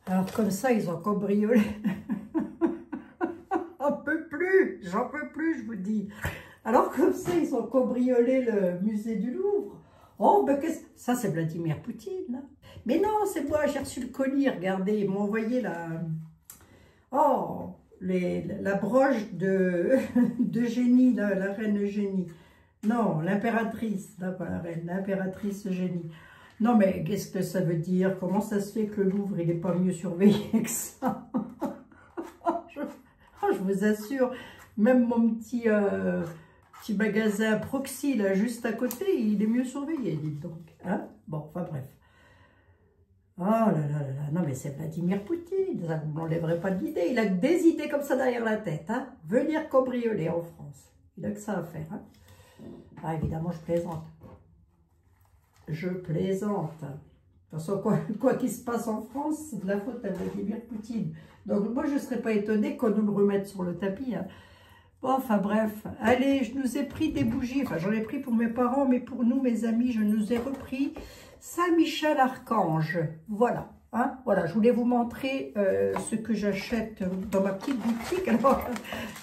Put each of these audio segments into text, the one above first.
Alors comme ça, ils ont cambriolé. J'en peux plus, je vous dis. Alors comme ça, ils ont cambriolé le musée du Louvre. Oh, ben ça, c'est Vladimir Poutine. Là. Mais non, c'est moi, j'ai reçu le colis, regardez, ils m'ont envoyé Oh, la broche d'Eugénie, la reine Eugénie. Non, l'impératrice, pas la reine, l'impératrice Eugénie. Non, mais qu'est-ce que ça veut dire? Comment ça se fait que le Louvre, il n'est pas mieux surveillé que ça? Je vous assure, même mon petit magasin Proxy, là, juste à côté, il est mieux surveillé, dites donc. Hein? Bon, enfin bref. Oh là là là là, non mais c'est Vladimir Poutine, ça ne m'enlèverait pas de l'idée. Il a que des idées comme ça derrière la tête, hein. Venir cambrioler en France. Il a que ça à faire, hein. Ah, évidemment, je plaisante. Je plaisante. De toute façon, quoi qu'il se passe en France, c'est de la faute à Vladimir Poutine. Donc moi, je ne serais pas étonnée qu'on nous le remette sur le tapis, hein. Bon, enfin bref. Allez, je nous ai pris des bougies. Enfin, j'en ai pris pour mes parents, mais pour nous, mes amis, je nous ai repris Saint-Michel-Archange. Voilà. Hein, voilà, je voulais vous montrer ce que j'achète dans ma petite boutique. Alors,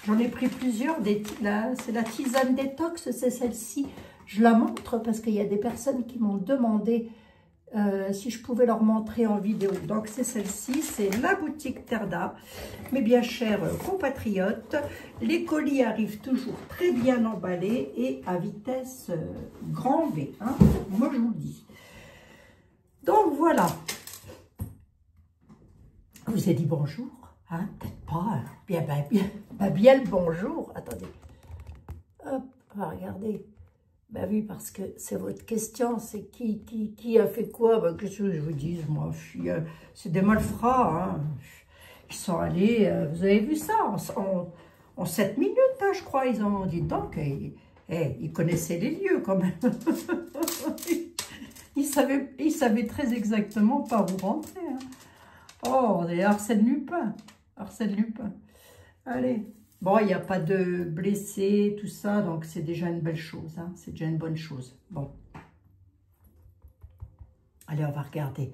j'en ai pris plusieurs. C'est la tisane détox, c'est celle-ci. Je la montre parce qu'il y a des personnes qui m'ont demandé si je pouvais leur montrer en vidéo. Donc, c'est celle-ci. C'est la boutique Terda. Mes bien chers compatriotes, les colis arrivent toujours très bien emballés et à vitesse grand V. Hein, moi, je vous le dis. Donc, voilà. Je vous ai dit bonjour, hein, peut-être pas, bien le bonjour. Attendez, hop, regardez. Ben oui, parce que c'est votre question, c'est qui a fait quoi? Ben, qu'est-ce que je vous dis, moi, c'est des malfrats, hein. Ils sont allés, vous avez vu ça, en 7 minutes, hein, je crois, ils ont dit donc, ils connaissaient les lieux quand même. ils savaient très exactement par où rentrer, hein. Oh, et Arsène Lupin. Arsène Lupin. Allez. Bon, il n'y a pas de blessés, tout ça, donc c'est déjà une belle chose. Hein, c'est déjà une bonne chose. Bon. Allez, on va regarder.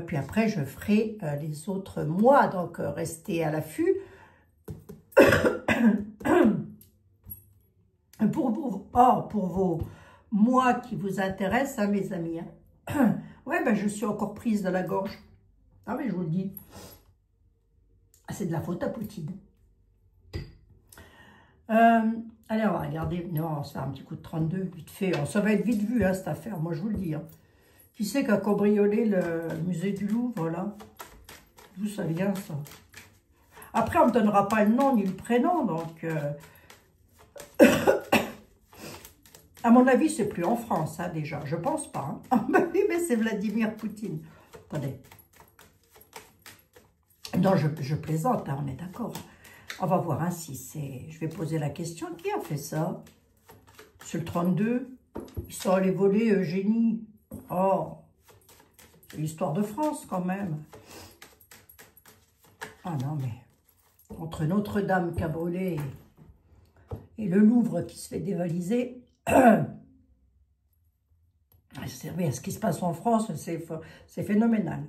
Puis après, je ferai les autres mois. Donc, restez à l'affût. Pour vos mois qui vous intéressent, hein, mes amis. Hein. Ouais, ben, je suis encore prise de la gorge. Ah mais je vous le dis, c'est de la faute à Poutine. Allez, on va regarder. Non, on va se faire un petit coup de 32, vite fait. Ça va être vite vu, hein, cette affaire, moi je vous le dis. Hein. Qui c'est qui a cambriolé le musée du Louvre, là? D'où ça vient, ça? Après, on ne me donnera pas le nom ni le prénom, donc... à mon avis, c'est plus en France, hein, déjà. Je pense pas. Hein. Oui, mais c'est Vladimir Poutine. Attendez. Non, je plaisante, hein, on est d'accord. On va voir hein, si c'est... Je vais poser la question. Qui a fait ça? C'est le 32. Ils sont allés voler Eugénie. Oh, c'est l'histoire de France quand même. Ah non, mais... Entre Notre-Dame qui a brûlé et le Louvre qui se fait dévaliser... Mais ce qui se passe en France, c'est phénoménal.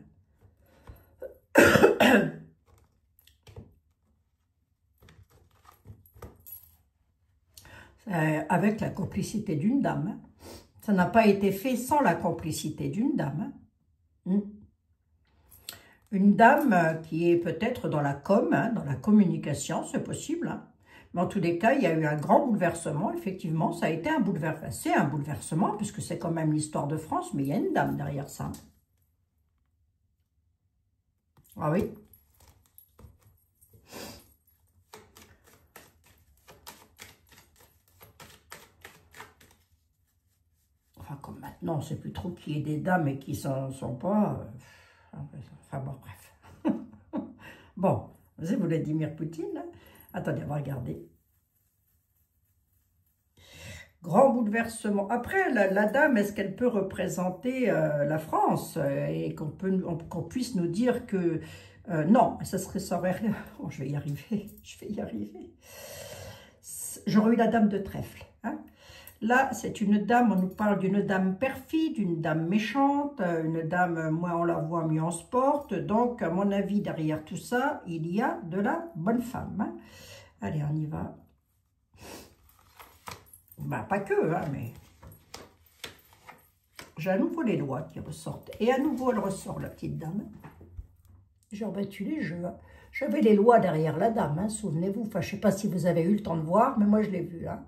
Avec la complicité d'une dame. Hein. Ça n'a pas été fait sans la complicité d'une dame. Hein. Une dame qui est peut-être dans la com, hein, dans la communication, c'est possible. Hein. Mais en tous les cas, il y a eu un grand bouleversement. Effectivement, ça a été un bouleversement. C'est un bouleversement, puisque c'est quand même l'histoire de France, mais il y a une dame derrière ça. Ah oui. Enfin, comme maintenant, c'est plus trop qu'il y ait des dames et qui ne sont pas... Enfin bon, bref. Bon, c'est Vladimir Poutine. Hein. Attendez, on va regarder. Grand bouleversement. Après, la dame, est-ce qu'elle peut représenter la France et qu'on puisse nous dire que... non, ça aurait rien... Oh, je vais y arriver, je vais y arriver. J'aurais eu la dame de trèfle. Hein. Là, c'est une dame, on nous parle d'une dame perfide, une dame méchante, une dame, moins on la voit, mieux on se porte. Donc, à mon avis, derrière tout ça, il y a de la bonne femme. Hein. Allez, on y va. Ben, pas que, hein, mais... J'ai à nouveau les lois qui ressortent. Et à nouveau, elle ressort, la petite dame. J'ai rebattu les jeux. Hein. J'avais les lois derrière la dame, hein, souvenez-vous. Enfin, je ne sais pas si vous avez eu le temps de voir, mais moi, je l'ai vu. Hein.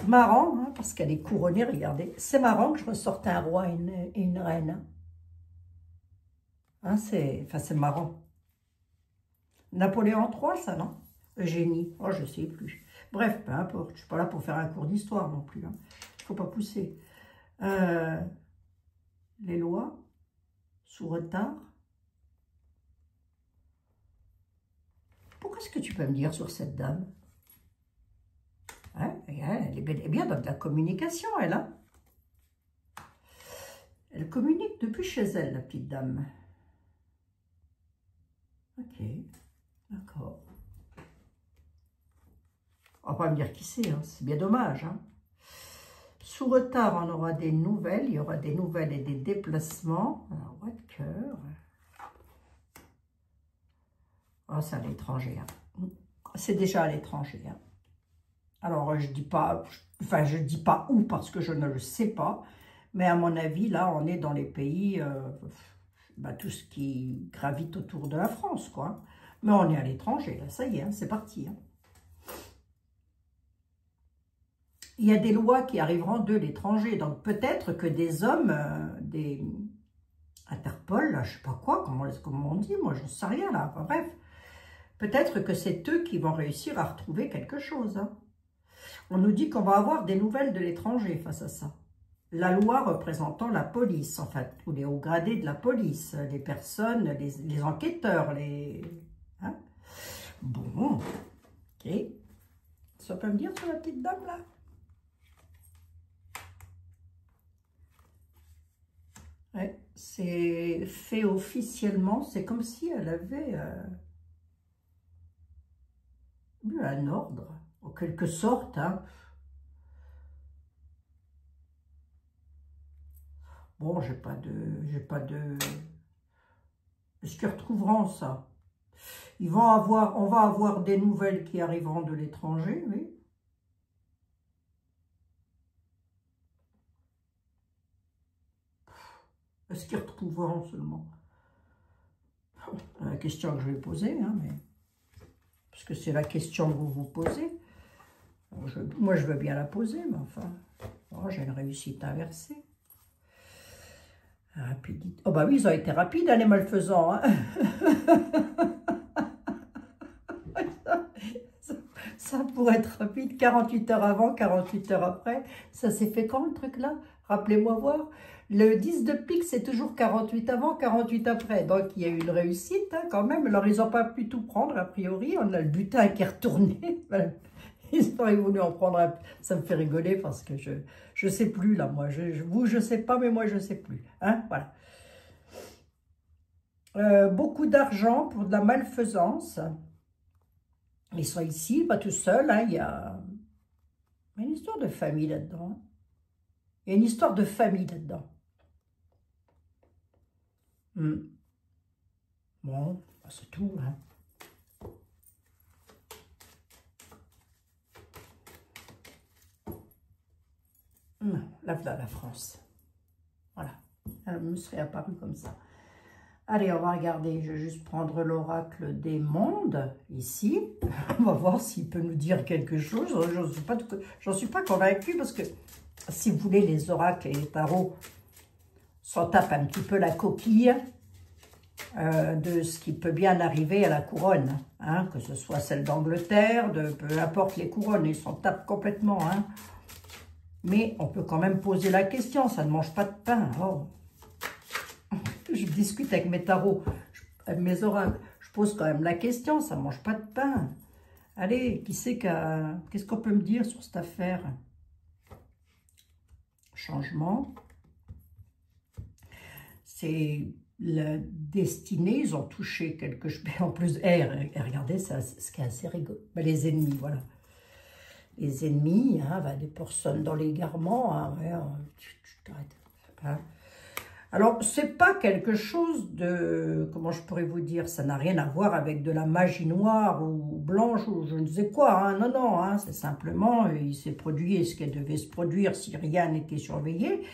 Marrant, hein, parce qu'elle est couronnée, regardez. C'est marrant que je ressorte un roi et une reine. Hein, c'est marrant. Napoléon III, ça, non? Eugénie, oh, je ne sais plus. Bref, peu importe, je ne suis pas là pour faire un cours d'histoire non plus. Il ne faut pas pousser. Les lois, sous retard. Pourquoi est-ce que tu peux me dire sur cette dame? Hein, elle est bel et bien dans de la communication, elle. Hein, elle communique depuis chez elle, la petite dame. Ok, d'accord. On va pas me dire qui c'est, hein, c'est bien dommage. Hein. Sous retard, on aura des nouvelles. Il y aura des nouvelles et des déplacements. Alors, roi de cœur. Oh, c'est à l'étranger. Hein. C'est déjà à l'étranger. Hein. Alors, je dis pas, enfin, je dis pas où parce que je ne le sais pas. Mais à mon avis, là, on est dans les pays, tout ce qui gravite autour de la France, quoi. Mais on est à l'étranger, là, ça y est, hein, c'est parti. Hein. Il y a des lois qui arriveront de l'étranger. Donc, peut-être que des hommes, des Interpol, là, je sais pas quoi, comment on dit, moi, j'en sais rien, là. Enfin, bref, peut-être que c'est eux qui vont réussir à retrouver quelque chose. Hein. On nous dit qu'on va avoir des nouvelles de l'étranger face à ça. La loi représentant la police, enfin, tous les hauts gradés de la police, les personnes, les enquêteurs, les... Hein. Bon, ok. Ça peut me dire sur la petite dame, là? Ouais, c'est fait officiellement, c'est comme si elle avait eu un ordre, en quelque sorte. Hein. Bon, j'ai pas de... Est-ce qu'ils retrouveront ça? On va avoir des nouvelles qui arriveront de l'étranger, oui. Est-ce qu'ils retrouveront seulement? La question que je vais poser, hein, mais... parce que c'est la question que vous vous posez. Moi, je veux bien la poser, mais enfin... Oh, j'ai une réussite inversée. Rapidité. Oh bah oui, ils ont été rapides, hein, les malfaisants. Hein. Ça pourrait être rapide, 48 heures avant, 48 heures après. Ça s'est fait quand, le truc là? Rappelez-moi voir. Le 10 de pique, c'est toujours 48 avant, 48 après. Donc, il y a eu une réussite hein, quand même. Alors, ils n'ont pas pu tout prendre, a priori. On a le butin qui est retourné. Ils auraient voulu en prendre un... Ça me fait rigoler parce que je sais plus, là, moi. Vous, je sais pas, mais moi, je sais plus. Hein, voilà. Beaucoup d'argent pour de la malfaisance. Ils sont ici, pas tout seuls. Hein, il y a une histoire de famille là-dedans. Il y a une histoire de famille là-dedans. Bon, c'est tout. Hein. Là, voilà la France. Voilà. Elle me serait apparue comme ça. Allez, on va regarder. Je vais juste prendre l'oracle des mondes, ici. On va voir s'il peut nous dire quelque chose. J'en suis pas convaincue parce que, si vous voulez, les oracles et les tarots s'en tapent un petit peu la coquille de ce qui peut bien arriver à la couronne. Hein, que ce soit celle d'Angleterre, peu importe les couronnes, ils s'en tapent complètement. Hein. Mais on peut quand même poser la question, ça ne mange pas de pain. Oh. Je discute avec mes tarots, avec mes oracles. Je pose quand même la question, ça ne mange pas de pain. Allez, qu'est-ce qu'on peut me dire sur cette affaire? Changement. C'est la destinée, ils ont touché quelque chose. En plus, regardez, ça, ce qui est assez rigolo. Ben, les ennemis, voilà. Les ennemis, hein, ben, des personnes dans l'égarement, hein, ouais, tu t'arrêtes. Hein. Alors, c'est pas quelque chose de, comment je pourrais vous dire, ça n'a rien à voir avec de la magie noire ou blanche ou je ne sais quoi, hein, non, non, hein, c'est simplement, il s'est produit ce qu'elle devait se produire si rien n'était surveillé,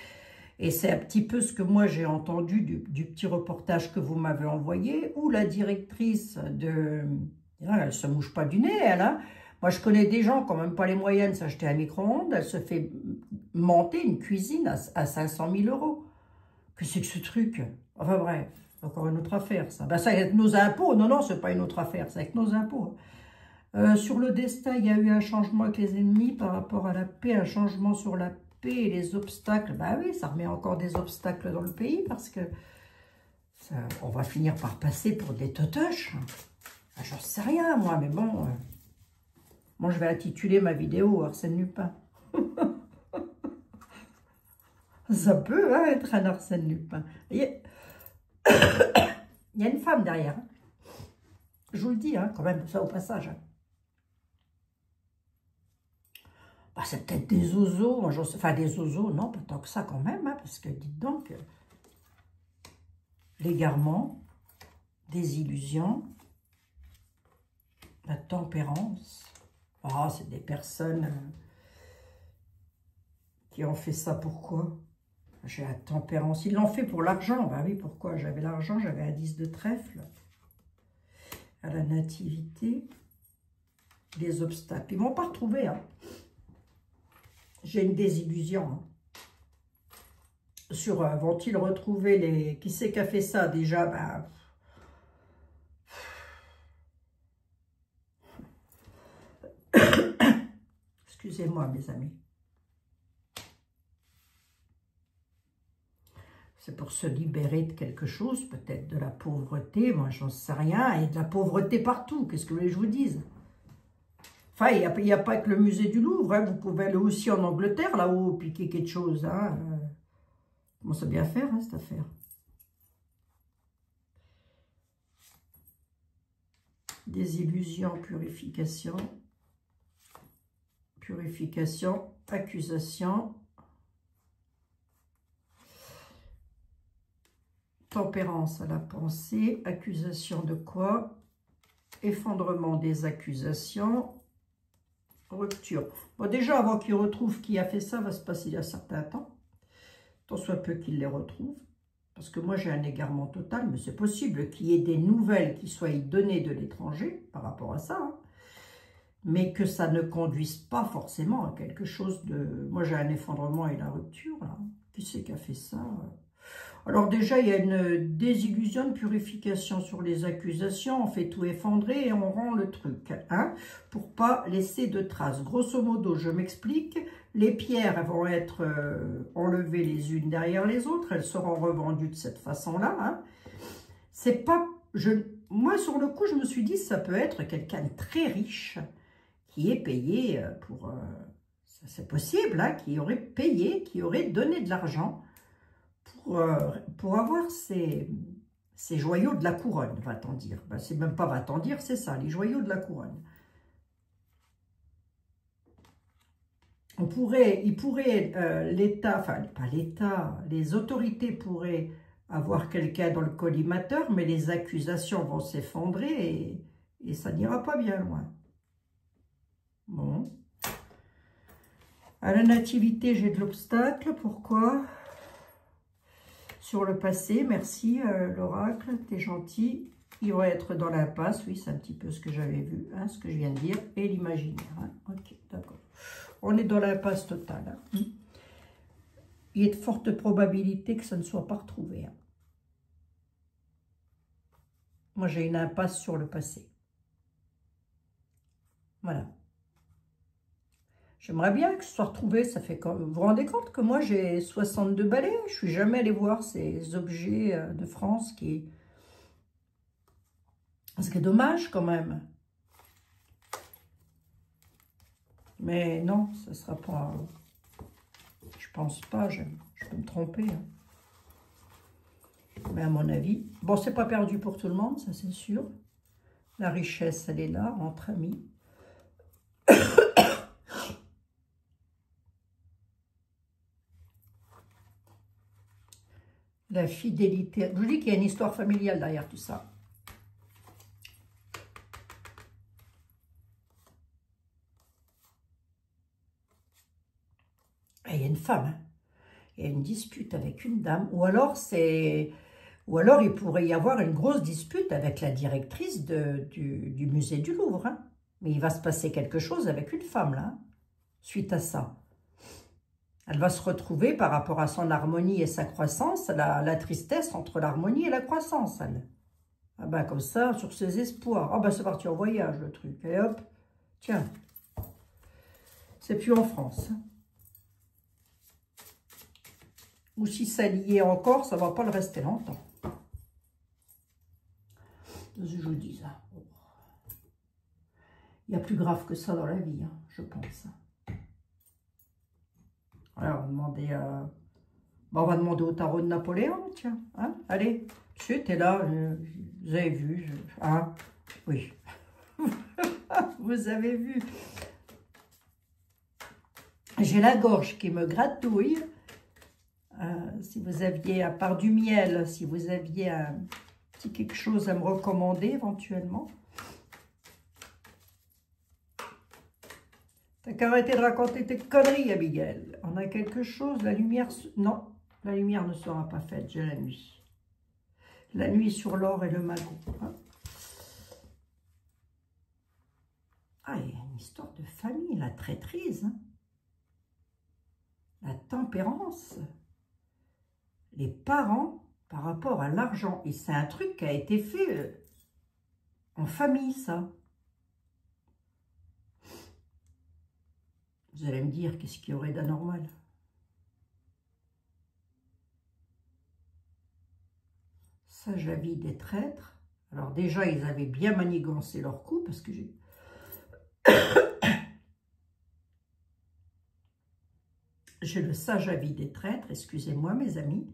et c'est un petit peu ce que moi j'ai entendu du petit reportage que vous m'avez envoyé, où la directrice de, elle se mouche pas du nez, elle, hein. Moi, je connais des gens qui n'ont même pas les moyens de s'acheter un micro-ondes, elle se fait monter une cuisine à 500 000 €. Que c'est que ce truc? Enfin bref, encore une autre affaire, ça. Ben, ça avec nos impôts. Non, non, c'est pas une autre affaire, c'est avec nos impôts. Sur le destin, il y a eu un changement avec les ennemis par rapport à la paix, un changement sur la paix et les obstacles. Ben oui, ça remet encore des obstacles dans le pays parce que ça, on va finir par passer pour des totoches. Ben, j'en sais rien, moi, mais bon. Moi, je vais intituler ma vidéo Arsène Lupin. Ça peut hein, être un Arsène Lupin. Il y a une femme derrière. Hein. Je vous le dis, hein, quand même, ça au passage. Hein. Bah, c'est peut-être des oiseaux. Moi, enfin, des oiseaux, non, pas tant que ça quand même. Hein, parce que, dites donc, l'égarement, des illusions, la tempérance. Ah, c'est des personnes qui ont fait ça. Pourquoi? J'ai la tempérance. Ils l'ont fait pour l'argent. Ben oui, pourquoi? J'avais l'argent, j'avais un 10 de trèfle. À la nativité, des obstacles. Ils ne m'ont pas retrouvé. Hein. J'ai une désillusion. Hein. Sur vont-ils retrouver les... Qui c'est qui a fait ça déjà? Ben... Excusez-moi, mes amis. C'est pour se libérer de quelque chose, peut-être de la pauvreté, moi j'en sais rien, et de la pauvreté partout, qu'est-ce que vous voulez que je vous dise? Enfin, il n'y a pas que le musée du Louvre, hein. Vous pouvez aller aussi en Angleterre, là-haut, piquer quelque chose. Hein. Comment ça bien faire, hein, cette affaire? Désillusion, purification, accusation, tempérance à la pensée, accusation de quoi? Effondrement des accusations, rupture. Bon, déjà, avant qu'il retrouve qui a fait ça, va se passer il y a un certain temps. Tant soit peu qu'il les retrouve. Parce que moi, j'ai un égarement total, mais c'est possible qu'il y ait des nouvelles qui soient données de l'étranger par rapport à ça. Hein, mais que ça ne conduise pas forcément à quelque chose de... Moi, j'ai un effondrement et la rupture. Là. Qui c'est qui a fait ça? Alors déjà, il y a une désillusion de purification sur les accusations. On fait tout effondrer et on rend le truc. Hein, pour pas laisser de traces. Grosso modo, je m'explique. Les pierres vont être enlevées les unes derrière les autres. Elles seront revendues de cette façon-là. Hein. C'est pas... Moi, sur le coup, je me suis dit, ça peut être quelqu'un de très riche qui est payé pour... c'est possible, hein, qui aurait payé, qui aurait donné de l'argent pour avoir ces joyaux de la couronne, va-t-on dire. Ben, c'est même pas va-t-on dire, c'est ça, les joyaux de la couronne. L'État, enfin pas l'État, les autorités pourraient avoir quelqu'un dans le collimateur, mais les accusations vont s'effondrer et ça n'ira pas bien loin. Bon. À la nativité, j'ai de l'obstacle. Pourquoi? Sur le passé, merci l'oracle, t'es gentil. Il va être dans l'impasse, oui, c'est un petit peu ce que j'avais vu, hein, ce que je viens de dire, et l'imaginaire. Hein. Ok, d'accord. On est dans l'impasse totale. Hein. Il y a de fortes probabilités que ça ne soit pas retrouvé. Hein. Moi, j'ai une impasse sur le passé. Voilà. J'aimerais bien que ce soit retrouvé, ça fait comme... Vous vous rendez compte que moi, j'ai 62 balais, je suis jamais allée voir ces objets de France qui... Ce qui est dommage quand même. Mais non, ça ne sera pas... Je pense pas, je peux me tromper. Hein. Mais à mon avis, bon, c'est pas perdu pour tout le monde, ça c'est sûr. La richesse, elle est là, entre amis. La fidélité. Je vous dis qu'il y a une histoire familiale derrière tout ça. Et il y a une femme, hein. Il y a une dispute avec une dame, ou alors il pourrait y avoir une grosse dispute avec la directrice du musée du Louvre, hein. Mais il va se passer quelque chose avec une femme, là, hein, suite à ça. Elle va se retrouver par rapport à son harmonie et sa croissance, la tristesse entre l'harmonie et la croissance, elle. Ah ben comme ça, sur ses espoirs. Ah ben c'est parti en voyage, le truc. Et hop, tiens, c'est plus en France, hein. Ou si ça liait encore, ça ne va pas le rester longtemps. Je vous dis ça. Il y a plus grave que ça dans la vie, hein, je pense. Alors, on va demander au tarot de Napoléon, tiens. Hein, allez, monsieur, t'es là, vous avez vu, hein, oui. Vous avez vu. J'ai la gorge qui me gratouille. Si vous aviez, à part du miel, si vous aviez un petit quelque chose à me recommander éventuellement. T'as qu'à arrêter de raconter tes conneries, Abigail. On a quelque chose, la lumière... Non, la lumière ne sera pas faite, j'ai la nuit. La nuit sur l'or et le magot. Hein. Ah, il y a une histoire de famille, la traîtrise. Hein. La tempérance. Les parents par rapport à l'argent. Et c'est un truc qui a été fait en famille, ça. Vous allez me dire, qu'est-ce qu'il y aurait d'anormal? Sage avis des traîtres. Alors déjà, ils avaient bien manigancé leur coup, parce que j'ai... J'ai le sage avis des traîtres, excusez-moi mes amis.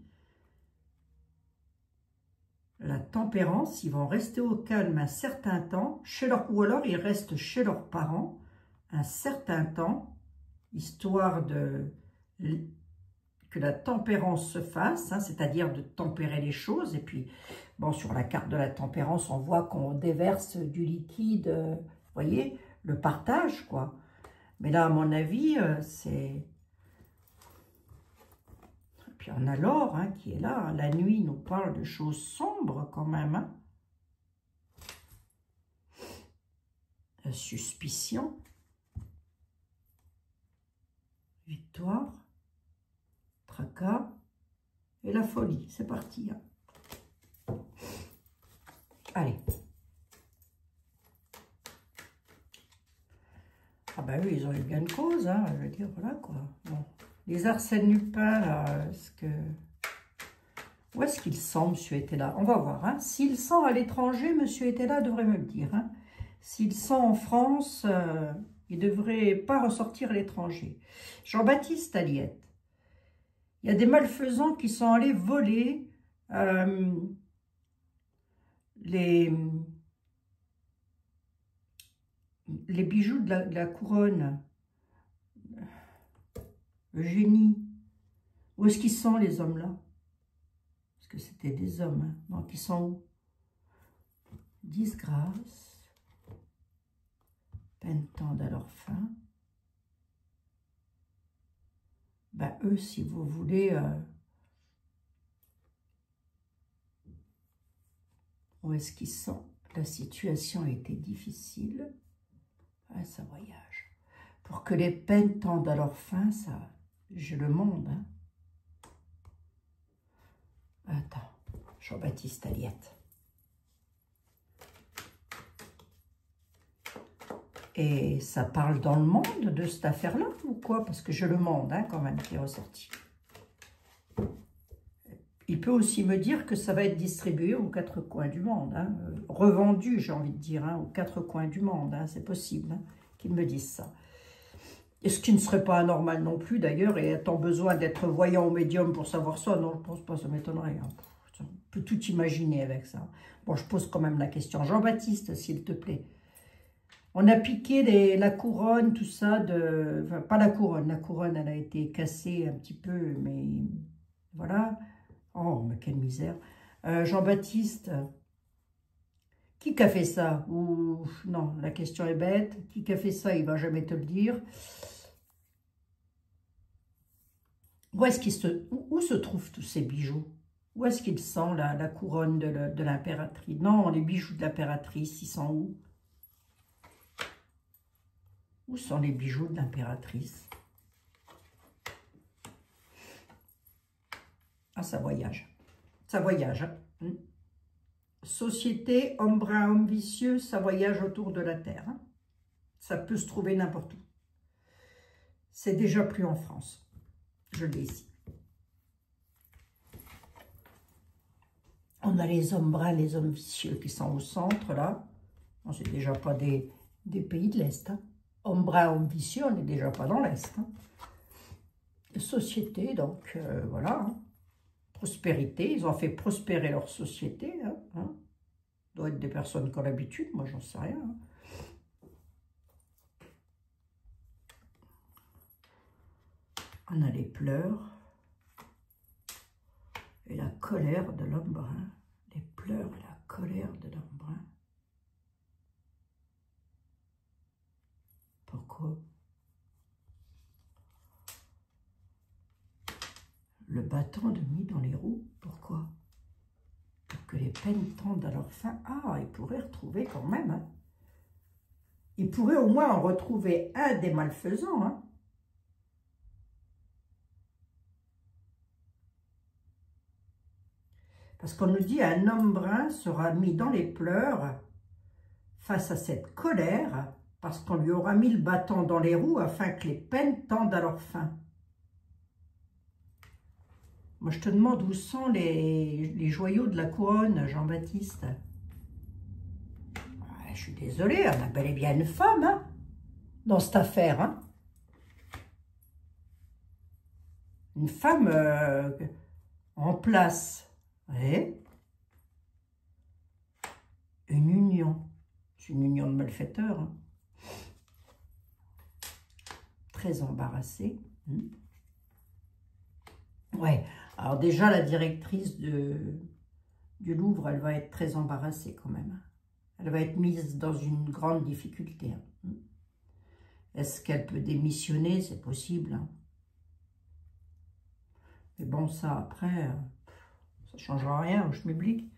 La tempérance, ils vont rester au calme un certain temps, ou alors ils restent chez leurs parents un certain temps, histoire que la tempérance se fasse, hein, c'est-à-dire de tempérer les choses. Et puis, bon, sur la carte de la tempérance, on voit qu'on déverse du liquide, vous voyez, le partage, quoi. Mais là, à mon avis, c'est... Puis on a l'or, hein, qui est là. La nuit nous parle de choses sombres quand même. Hein. La suspicion. Victoire. Tracas. Et la folie. C'est parti. Hein. Allez. Ah ben oui, ils ont eu gain de cause. Hein, je veux dire, voilà quoi. Bon. Les Arsène Lupin, là, où est-ce qu'il sent, monsieur Etela? On va voir. Hein. S'il sent à l'étranger, monsieur Etela devrait me le dire. Hein. S'il sent en France, il ne devrait pas ressortir à l'étranger. Jean-Baptiste Aliette. Il y a des malfaisants qui sont allés voler les bijoux de la couronne. Eugénie. Où est-ce qu'ils sont, les hommes-là? Parce que c'était des hommes. Hein. Donc, ils sont où? Disgrâce. Peine tendre à leur fin. Ben, eux, si vous voulez... où est-ce qu'ils sont? La situation a été difficile. Ah, ça voyage. Pour que les peines tendent à leur fin, ça... J'ai le monde. Hein. Attends, Jean-Baptiste Aliette. Et ça parle dans le monde de cette affaire-là ou quoi? Parce que j'ai le monde, hein, quand même, qui est ressorti. Il peut aussi me dire que ça va être distribué aux quatre coins du monde. Hein, revendu, j'ai envie de dire, hein, aux quatre coins du monde. Hein, c'est possible hein, qu'il me dise ça. Et ce qui ne serait pas anormal non plus, d'ailleurs, et étant besoin d'être voyant au médium pour savoir ça, non, je ne pense pas, ça m'étonnerait. Hein. peux tout imaginer avec ça. Bon, je pose quand même la question. Jean-Baptiste, s'il te plaît. On a piqué la couronne, tout ça, enfin, pas la couronne, elle a été cassée un petit peu, mais voilà. Oh, mais quelle misère. Jean-Baptiste, qui a fait ça? Ou non, la question est bête. Qui a fait ça? Il va jamais te le dire. Où se trouvent tous ces bijoux? Où est-ce qu'ils sont, la couronne de l'impératrice? Non, les bijoux de l'impératrice, ils sont où? Où sont les bijoux de l'impératrice? Ah, ça voyage. Ça voyage. Hein. Société, homme brun, homme vicieux, ça voyage autour de la Terre. Hein. Ça peut se trouver n'importe où. C'est déjà plus en France. Je l'ai ici. On a les hommes bruns, les hommes vicieux qui sont au centre, là. C'est déjà pas des pays de l'Est. Hein. Hommes bruns, hommes vicieux, on n'est déjà pas dans l'Est. Hein. Société, donc, voilà. Hein. Prospérité, ils ont fait prospérer leur société. Hein. Doit être des personnes qui ont l'habitude, moi, j'en sais rien. Hein. On a les pleurs et la colère de l'homme brun. Les pleurs et la colère de l'homme brun. Pourquoi? Le bâton de mis dans les roues. Pourquoi? Pour que les peines tendent à leur fin. Ah, ils pourraient retrouver quand même. Hein. Ils pourraient au moins en retrouver un des malfaisants. Hein. Parce qu'on nous dit un homme brun sera mis dans les pleurs face à cette colère parce qu'on lui aura mis le bâton dans les roues afin que les peines tendent à leur fin. Moi, je te demande où sont les joyaux de la couronne, Jean-Baptiste. Je suis désolée, on a bel et bien une femme hein, dans cette affaire. Hein. Une femme en place. Ouais. Une union. C'est une union de malfaiteurs. Hein. Très embarrassée. Ouais. Alors déjà, la directrice du Louvre, elle va être très embarrassée quand même. Elle va être mise dans une grande difficulté. Hein. Est-ce qu'elle peut démissionner? C'est possible. Hein. Mais bon, ça, après, ça ne changera rien au schmilblick.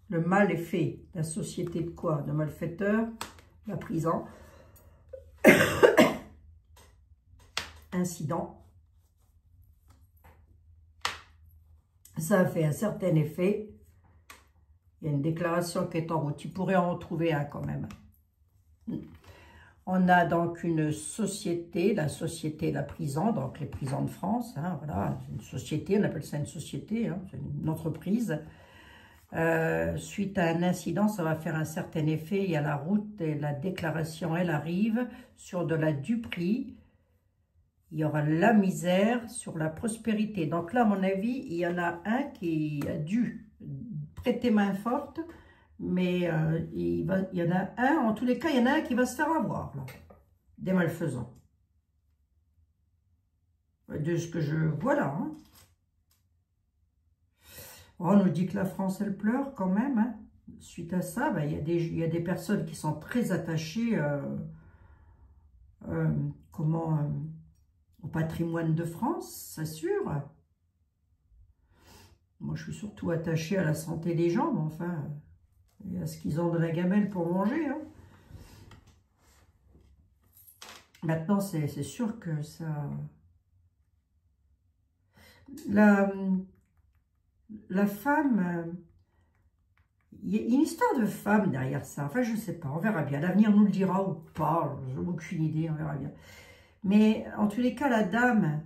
Le mal est fait. La société de quoi? De malfaiteurs, la prison, incident. Ça a fait un certain effet. Il y a une déclaration qui est en route. Tu pourrais en trouver un quand même. On a donc une société, la société La Prison, donc les prisons de France. Hein, voilà, une société, on appelle ça une société, hein, c'est une entreprise. Suite à un incident, ça va faire un certain effet. Il y a la route et la déclaration, elle arrive sur de la duperie. Il y aura la misère sur la prospérité. Donc là, à mon avis, il y en a un qui a dû prêter main forte, mais il y en a un, en tous les cas, il y en a un qui va se faire avoir, là, des malfaisants. De ce que je vois là. Hein. On nous dit que la France, elle pleure quand même. Hein. Suite à ça, ben, il y a des personnes qui sont très attachées au patrimoine de France, c'est sûr. Moi, je suis surtout attachée à la santé des gens, mais enfin, et à ce qu'ils ont de la gamelle pour manger. Hein. Maintenant, c'est sûr que ça... La femme... Il y a une histoire de femme derrière ça. Enfin, je ne sais pas, on verra bien. L'avenir nous le dira ou pas, je n'ai aucune idée, on verra bien. Mais en tous les cas, la dame,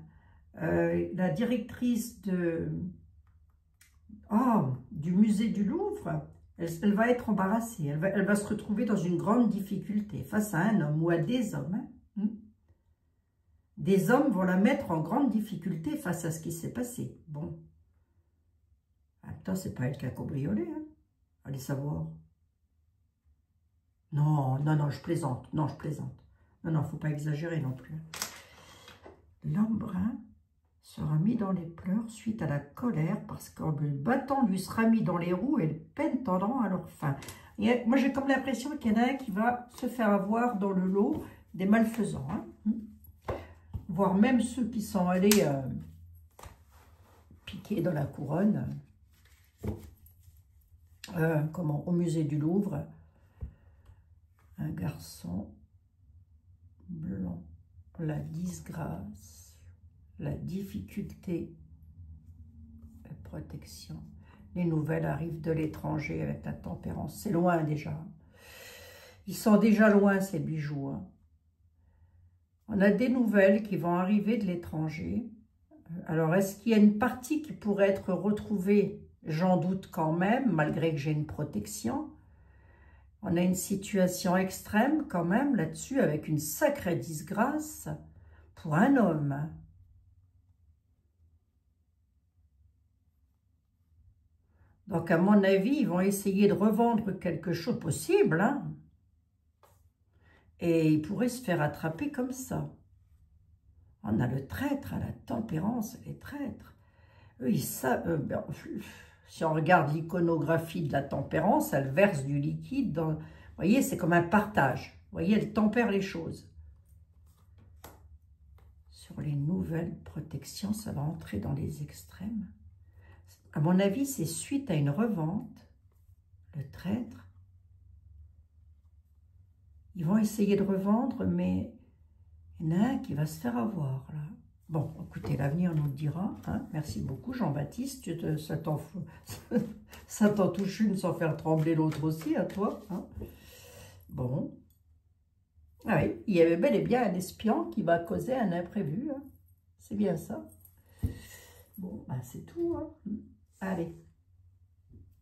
la directrice du musée du Louvre, elle va être embarrassée. Elle va se retrouver dans une grande difficulté face à un homme ou à des hommes. Hein. Des hommes vont la mettre en grande difficulté face à ce qui s'est passé. Bon. Ah, putain, c'est pas elle qui a cambriolé, hein. Allez savoir. Non, non, non, je plaisante. Non, je plaisante. Non, non, faut pas exagérer non plus. L'homme brun sera mis dans les pleurs suite à la colère parce que le bâton lui sera mis dans les roues et les peines tendront à leur fin. Et moi, j'ai comme l'impression qu'il y en a un qui va se faire avoir dans le lot des malfaisants. Hein. Voire même ceux qui sont allés piquer dans la couronne, au musée du Louvre. Un garçon blanc, la disgrâce, la difficulté, la protection. Les nouvelles arrivent de l'étranger avec la tempérance. C'est loin déjà. Ils sont déjà loin, ces bijoux. Hein. On a des nouvelles qui vont arriver de l'étranger. Alors, est-ce qu'il y a une partie qui pourrait être retrouvée? J'en doute quand même, malgré que j'ai une protection. On a une situation extrême quand même là-dessus, avec une sacrée disgrâce pour un homme. Donc, à mon avis, ils vont essayer de revendre quelque chose possible. Hein, et ils pourraient se faire attraper comme ça. On a le traître à la tempérance, les traîtres. Eux, ils savent... si on regarde l'iconographie de la tempérance, elle verse du liquide dans... Vous voyez, c'est comme un partage. Vous voyez, elle tempère les choses. Sur les nouvelles protections, ça va entrer dans les extrêmes. À mon avis, c'est suite à une revente, le traître. Ils vont essayer de revendre, mais il y en a un qui va se faire avoir, là. Bon, écoutez, l'avenir nous le dira. Hein. Merci beaucoup, Jean-Baptiste. Ça t'en touche une sans faire trembler l'autre aussi, à toi. Hein. Bon. Ah oui, il y avait bel et bien un espion qui va causer un imprévu. Hein. C'est bien ça. Bon, ben c'est tout. Hein. Allez.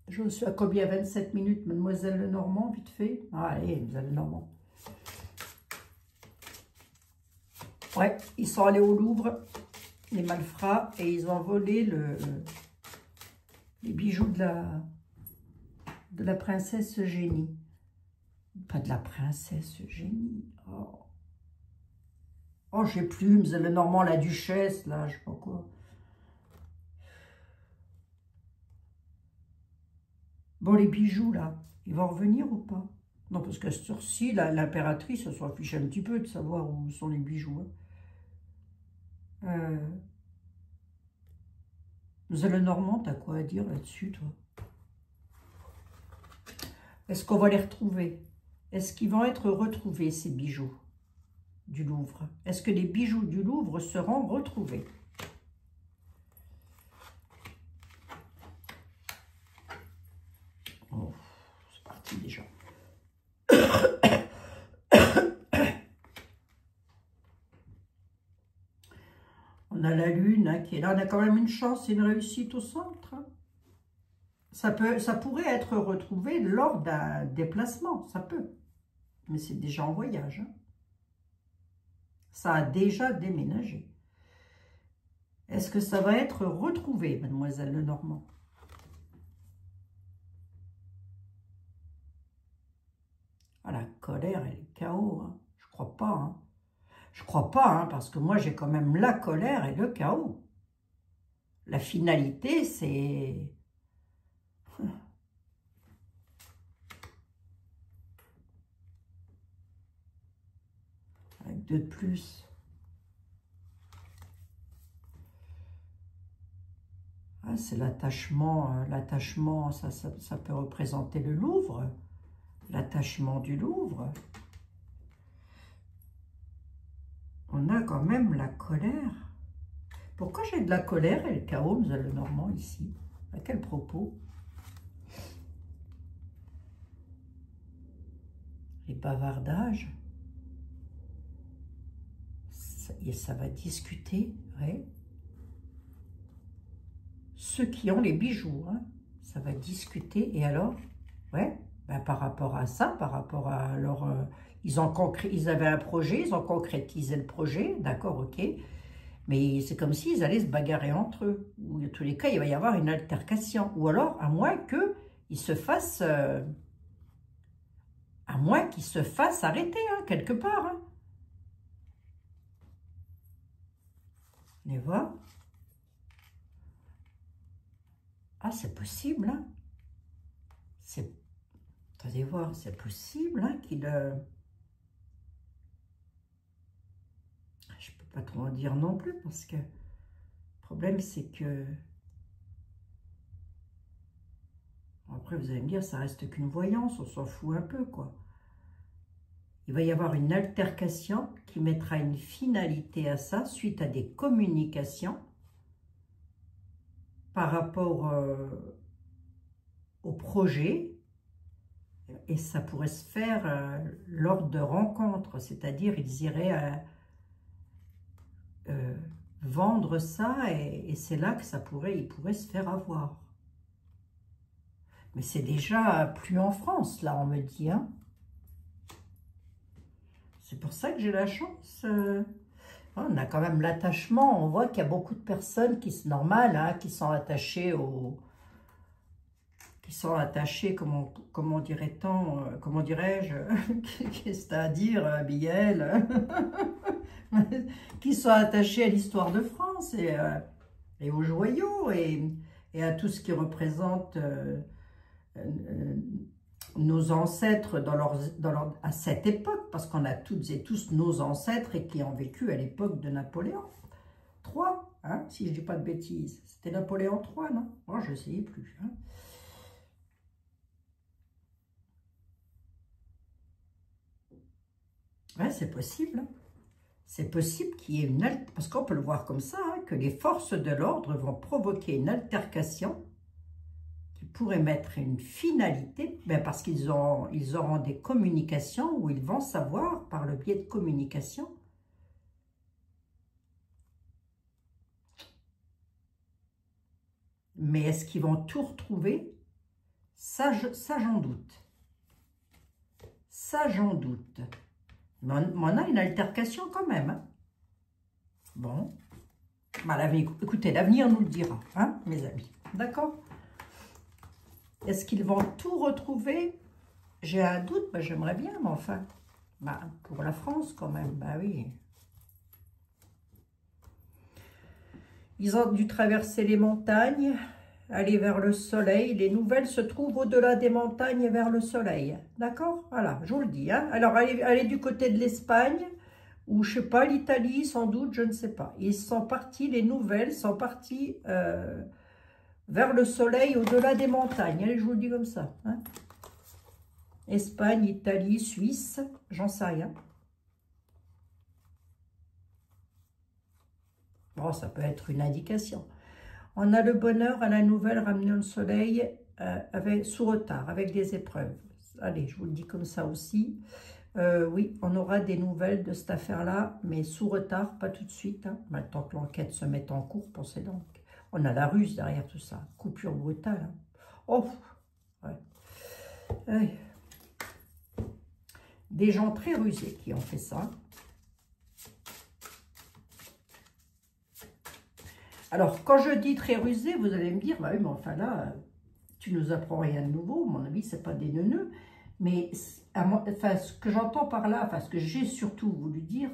Je suis à combien? 27 minutes, Mademoiselle Lenormand, vite fait. Ah, allez, Mademoiselle Lenormand. Ouais, ils sont allés au Louvre, les malfrats, et ils ont volé les bijoux de la princesse Eugénie. Pas de la princesse Eugénie. Oh, oh j'ai plus, mais le Normand, la duchesse, là, je sais pas quoi. Bon, les bijoux, là, ils vont revenir ou pas? Non, parce que sur-ci, l'impératrice, elle s'en fiche un petit peu de savoir où sont les bijoux. Hein. Le Normand, t'as quoi à dire là-dessus, toi? Est-ce qu'on va les retrouver? Est-ce qu'ils vont être retrouvés, ces bijoux du Louvre? Est-ce que les bijoux du Louvre seront retrouvés? Oh, c'est parti déjà. On a la Lune hein, qui est là. On a quand même une chance et une réussite au centre. Hein. Ça pourrait être retrouvé lors d'un déplacement. Ça peut. Mais c'est déjà en voyage. Hein. Ça a déjà déménagé. Est-ce que ça va être retrouvé, Mademoiselle Lenormand? Ah, la colère et le chaos. Hein. Je crois pas. Hein. Je crois pas, hein, parce que moi, j'ai quand même la colère et le chaos. La finalité, c'est... Avec 2 de plus. Ah, c'est l'attachement. L'attachement, ça peut représenter le Louvre. L'attachement du Louvre. On a quand même la colère. Pourquoi j'ai de la colère et le chaos, Monsieur Lenormand, ici? À quel propos? Les bavardages. Ça va discuter, ouais. Ceux qui ont les bijoux, hein, ça va discuter. Et alors? Ouais, ben par rapport à ça, par rapport à leur... ils avaient un projet, ils ont concrétisé le projet, d'accord, ok. Mais c'est comme s'ils allaient se bagarrer entre eux. Ou en tous les cas, il va y avoir une altercation. Ou alors, à moins qu'ils se fassent... à moins qu'ils se fassent arrêter, hein, quelque part. Hein. Les voir. Ah, c'est possible, hein. C'est... Attendez voir, c'est possible, hein, qu'il... Je peux pas trop en dire non plus, parce que... Le problème, c'est que... Après, vous allez me dire, ça reste qu'une voyance, on s'en fout un peu, quoi. Il va y avoir une altercation qui mettra une finalité à ça, suite à des communications par rapport au projet, et ça pourrait se faire lors de rencontres, c'est-à-dire ils iraient vendre ça, et c'est là que il pourrait se faire avoir. Mais c'est déjà plus en France, là, on me dit, hein. C'est pour ça que j'ai la chance. On a quand même l'attachement. On voit qu'il y a beaucoup de personnes qui sont normales, hein, qui sont attachées au... Qui sont attachées, comment dirait-on, comment dirais-je, qu'est-ce que t'as à dire, Abigail, qui sont attachées à l'histoire de France et aux joyaux et à tout ce qui représente nos ancêtres à cette époque, parce qu'on a toutes et tous nos ancêtres et qui ont vécu à l'époque de Napoléon III, hein, si je ne dis pas de bêtises. C'était Napoléon III, non? Moi, je ne sais plus. Hein. Ouais, c'est possible. Hein. C'est possible qu'il y ait une... Parce qu'on peut le voir comme ça, hein, que les forces de l'ordre vont provoquer une altercation pourrait mettre une finalité, ben parce qu'ils auront des communications où ils vont savoir, par le biais de communication, mais est-ce qu'ils vont tout retrouver? Ça j'en doute. Ça, j'en doute. Mais on a une altercation quand même. Hein. Bon. Ben, écoutez, l'avenir nous le dira, hein, mes amis. D'accord? Est-ce qu'ils vont tout retrouver? J'ai un doute, ben, j'aimerais bien, mais enfin, ben, pour la France quand même, ben oui. Ils ont dû traverser les montagnes, aller vers le soleil. Les nouvelles se trouvent au-delà des montagnes et vers le soleil. D'accord? Voilà, je vous le dis. Hein. Alors, allez du côté de l'Espagne, ou je sais pas, l'Italie, sans doute, je ne sais pas. Ils sont partis, les nouvelles sont parties... vers le soleil, au-delà des montagnes. Allez, je vous le dis comme ça. Hein. Espagne, Italie, Suisse, j'en sais rien. Bon, ça peut être une indication. On a le bonheur à la nouvelle ramenant le soleil sous retard, avec des épreuves. Allez, je vous le dis comme ça aussi. Oui, on aura des nouvelles de cette affaire-là, mais sous retard, pas tout de suite. Hein. Maintenant que l'enquête se met en cours, pensez donc. On a la ruse derrière tout ça. Coupure brutale. Hein. Oh, ouais. Ouais. Des gens très rusés qui ont fait ça. Alors, quand je dis très rusés, vous allez me dire, bah oui, mais enfin là, tu nous apprends rien de nouveau. À mon avis, c'est pas des neuneux. Mais enfin, ce que j'entends par là, enfin, ce que j'ai surtout voulu dire,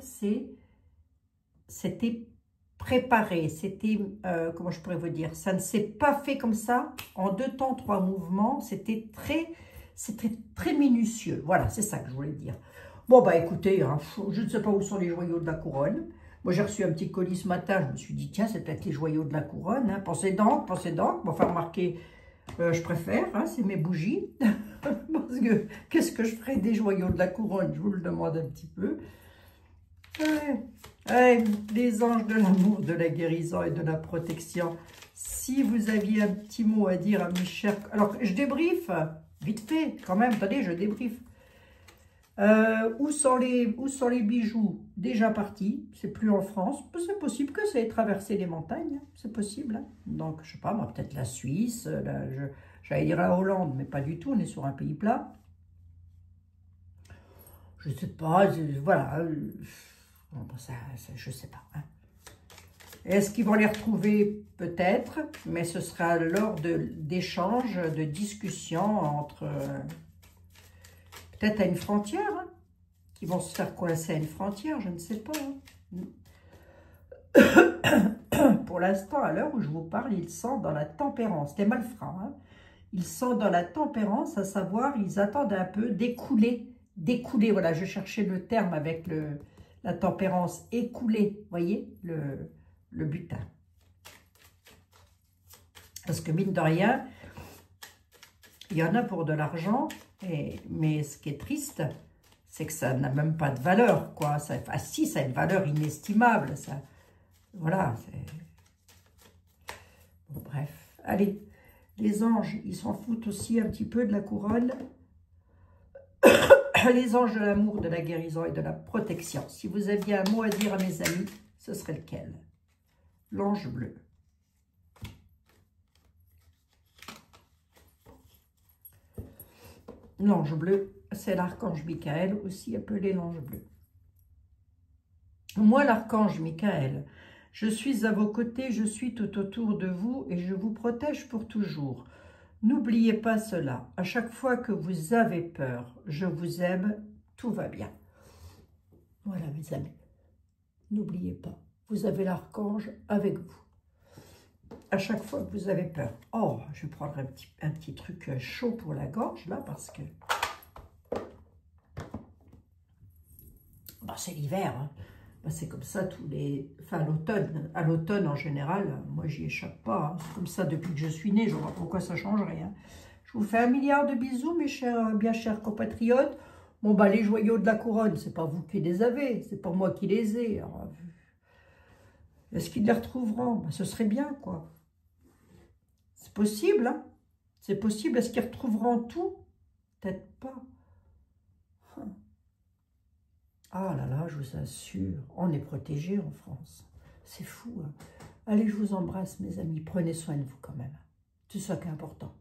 c'était préparé, c'était, comment je pourrais vous dire, ça ne s'est pas fait comme ça, en 2 temps, 3 mouvements, c'était très minutieux, voilà, c'est ça que je voulais dire. Bon, bah écoutez, hein, je ne sais pas où sont les joyaux de la couronne, moi j'ai reçu un petit colis ce matin, je me suis dit, tiens, c'est peut-être les joyaux de la couronne, hein. Pensez donc, bon, enfin remarquez, je préfère, hein, c'est mes bougies, parce que, qu'est-ce que je ferais des joyaux de la couronne, je vous le demande un petit peu. Les anges de l'amour, de la guérison et de la protection. Si vous aviez un petit mot à dire à mes chers... Alors, je débriefe, vite fait, quand même, attendez, je débriefe. Où sont les bijoux? Déjà partis, c'est plus en France. C'est possible que ça ait traversé les montagnes, hein. C'est possible. Hein. Donc, je sais pas, moi, peut-être la Suisse, j'allais dire la Hollande, mais pas du tout, on est sur un pays plat. Je sais pas, voilà... Bon, ça, je sais pas. Hein. Est-ce qu'ils vont les retrouver? Peut-être, mais ce sera lors d'échanges, de discussions entre... peut-être à une frontière, hein, qui vont se faire coincer à une frontière, je ne sais pas. Hein. Pour l'instant, à l'heure où je vous parle, ils sont dans la tempérance, les malfrats. Hein. Ils sont dans la tempérance, à savoir, ils attendent un peu d'écouler. D'écouler, voilà, je cherchais le terme avec la tempérance, écouler, voyez, le butin. Parce que mine de rien, il y en a pour de l'argent, mais ce qui est triste, c'est que ça n'a même pas de valeur, quoi. Ça, enfin, si, ça a une valeur inestimable, ça. Voilà. Bon, bref. Allez, les anges, ils s'en foutent aussi un petit peu de la couronne. Les anges de l'amour, de la guérison et de la protection. Si vous aviez un mot à dire à mes amis, ce serait lequel? L'ange bleu. L'ange bleu, c'est l'archange Michael, aussi appelé l'ange bleu. Moi, l'archange Michael, je suis à vos côtés, je suis tout autour de vous et je vous protège pour toujours. N'oubliez pas cela. À chaque fois que vous avez peur, je vous aime, tout va bien. Voilà, mes amis. N'oubliez pas, vous avez l'archange avec vous. À chaque fois que vous avez peur. Oh, je vais prendre un petit truc chaud pour la gorge, là, parce que... Bon, c'est l'hiver, hein. Ben, c'est comme ça tous les... Enfin, à l'automne, en général, moi, j'y échappe pas. Hein. C'est comme ça depuis que je suis née, je vois pas pourquoi ça changerait. Hein. Je vous fais 1 milliard de bisous, mes chers, bien chers compatriotes. Bon, bah, les joyaux de la couronne, c'est pas vous qui les avez, c'est pas moi qui les ai. Est-ce qu'ils les retrouveront? Ben, ce serait bien, quoi. C'est possible, hein? C'est possible. Est-ce qu'ils retrouveront tout? Peut-être pas. Ah là là, je vous assure, on est protégés en France. C'est fou, hein? Allez, je vous embrasse, mes amis. Prenez soin de vous quand même. C'est ça qui est important.